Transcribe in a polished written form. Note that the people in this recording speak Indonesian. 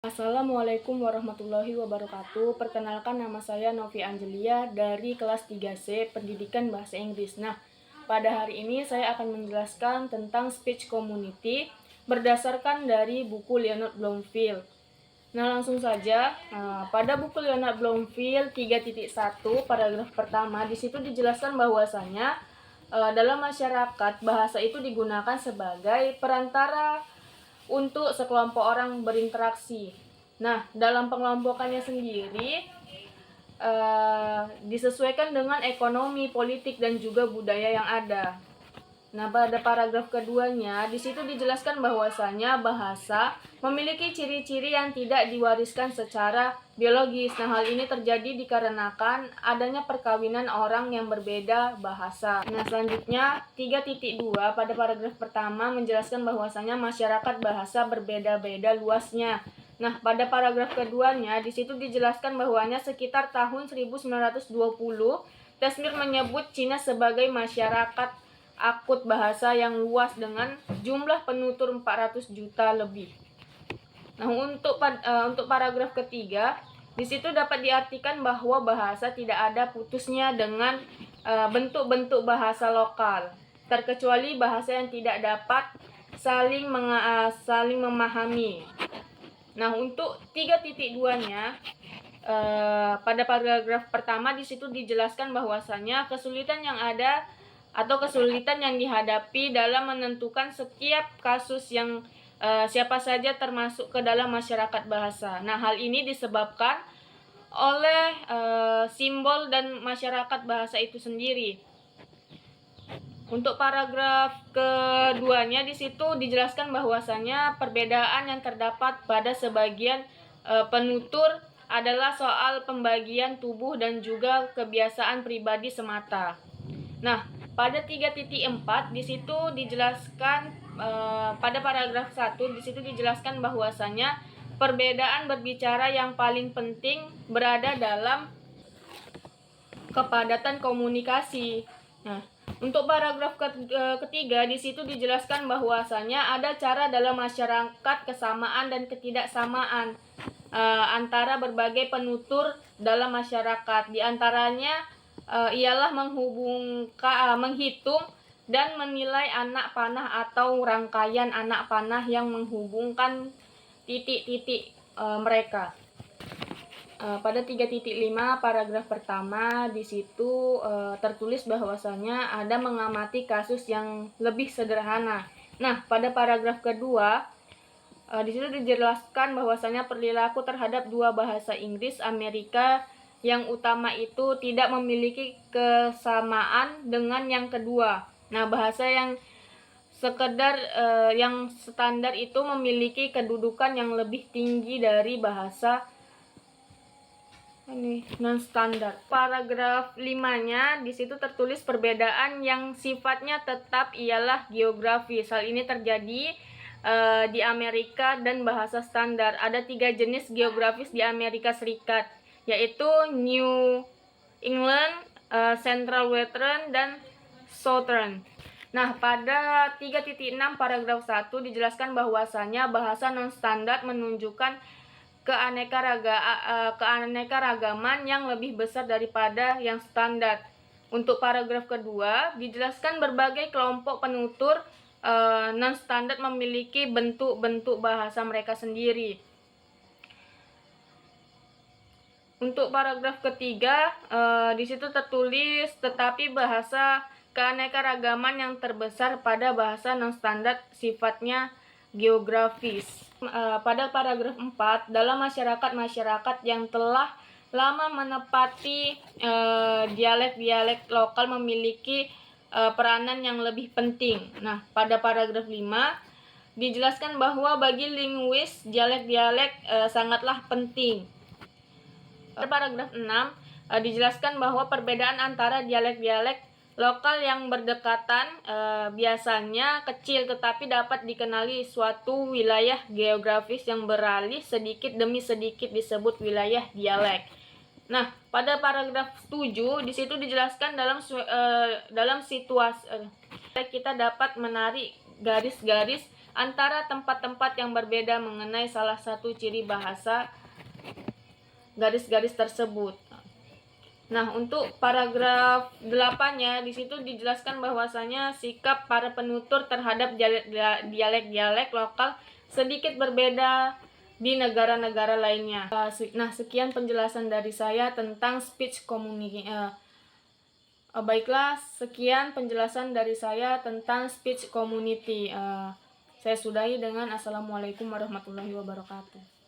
Assalamualaikum warahmatullahi wabarakatuh. Perkenalkan, nama saya Novi Angelia dari kelas 3C Pendidikan Bahasa Inggris. Nah, pada hari ini saya akan menjelaskan tentang speech community berdasarkan dari buku Leonard Bloomfield. Nah, langsung saja. Pada buku Leonard Bloomfield 3.1 paragraf pertama, di situ dijelaskan bahwasanya dalam masyarakat bahasa itu digunakan sebagai perantara untuk sekelompok orang berinteraksi. Nah, dalam pengelompokannya sendiri disesuaikan dengan ekonomi, politik, dan juga budaya yang ada. Nah, pada paragraf keduanya, di situ dijelaskan bahwasanya bahasa memiliki ciri-ciri yang tidak diwariskan secara biologis. Nah, hal ini terjadi dikarenakan adanya perkawinan orang yang berbeda bahasa. Nah, selanjutnya 3.2 pada paragraf pertama menjelaskan bahwasanya masyarakat bahasa berbeda-beda luasnya. Nah, pada paragraf keduanya, di situ dijelaskan bahwanya sekitar tahun 1920, Tasmir menyebut Cina sebagai masyarakat akut bahasa yang luas dengan jumlah penutur 400 juta lebih. Nah, untuk paragraf ketiga, di situ dapat diartikan bahwa bahasa tidak ada putusnya dengan bentuk-bentuk bahasa lokal, terkecuali bahasa yang tidak dapat saling memahami. Nah, untuk 3.2-nya pada paragraf pertama di situ dijelaskan bahwasanya kesulitan yang ada atau kesulitan yang dihadapi dalam menentukan setiap kasus yang siapa saja termasuk ke dalam masyarakat bahasa. Nah, hal ini disebabkan oleh simbol dan masyarakat bahasa itu sendiri. Untuk paragraf keduanya di situ dijelaskan bahwasanya perbedaan yang terdapat pada sebagian penutur adalah soal pembagian tubuh dan juga kebiasaan pribadi semata. Nah, pada 3.4 di situ dijelaskan pada paragraf 1 di situ dijelaskan bahwasanya perbedaan berbicara yang paling penting berada dalam kepadatan komunikasi. Nah, untuk paragraf ketiga di situ dijelaskan bahwasanya ada cara dalam masyarakat kesamaan dan ketidaksamaan antara berbagai penutur dalam masyarakat. Di antaranya ialah menghitung dan menilai anak panah atau rangkaian anak panah yang menghubungkan titik-titik mereka. Pada 3.5 paragraf pertama di situ tertulis bahwasanya ada mengamati kasus yang lebih sederhana. Nah, pada paragraf kedua di situ dijelaskan bahwasanya perilaku terhadap dua bahasa Inggris Amerika yang utama itu tidak memiliki kesamaan dengan yang kedua. Nah, bahasa yang yang standar itu memiliki kedudukan yang lebih tinggi dari bahasa non standar. Paragraf 5-nya di situ tertulis perbedaan yang sifatnya tetap ialah geografis. Hal ini terjadi di Amerika dan bahasa standar. Ada 3 jenis geografis di Amerika Serikat, yaitu New England, Central Western, dan Southern. Nah, pada 3.6 paragraf 1 dijelaskan bahwasanya bahasa non-standar menunjukkan keanekaragaman yang lebih besar daripada yang standar. Untuk paragraf kedua dijelaskan berbagai kelompok penutur non-standar memiliki bentuk-bentuk bahasa mereka sendiri. Untuk paragraf ketiga di situ tertulis tetapi bahasa keanekaragaman yang terbesar pada bahasa non-standar sifatnya geografis. Pada paragraf 4, dalam masyarakat yang telah lama menepati dialek-dialek lokal memiliki peranan yang lebih penting. Nah, pada paragraf 5 dijelaskan bahwa bagi linguis dialek-dialek sangatlah penting. Pada paragraf 6 dijelaskan bahwa perbedaan antara dialek-dialek lokal yang berdekatan biasanya kecil tetapi dapat dikenali suatu wilayah geografis yang beralih sedikit demi sedikit disebut wilayah dialek. Nah, pada paragraf 7 di situ dijelaskan dalam situasi kita dapat menarik garis-garis antara tempat-tempat yang berbeda mengenai salah satu ciri bahasa garis-garis tersebut. Nah, untuk paragraf 8-nya di situ dijelaskan bahwasanya sikap para penutur terhadap dialek-dialek lokal sedikit berbeda di negara-negara lainnya. Nah, sekian penjelasan dari saya tentang speech community. Baiklah, sekian penjelasan dari saya tentang speech community. Saya sudahi dengan Assalamualaikum warahmatullahi wabarakatuh.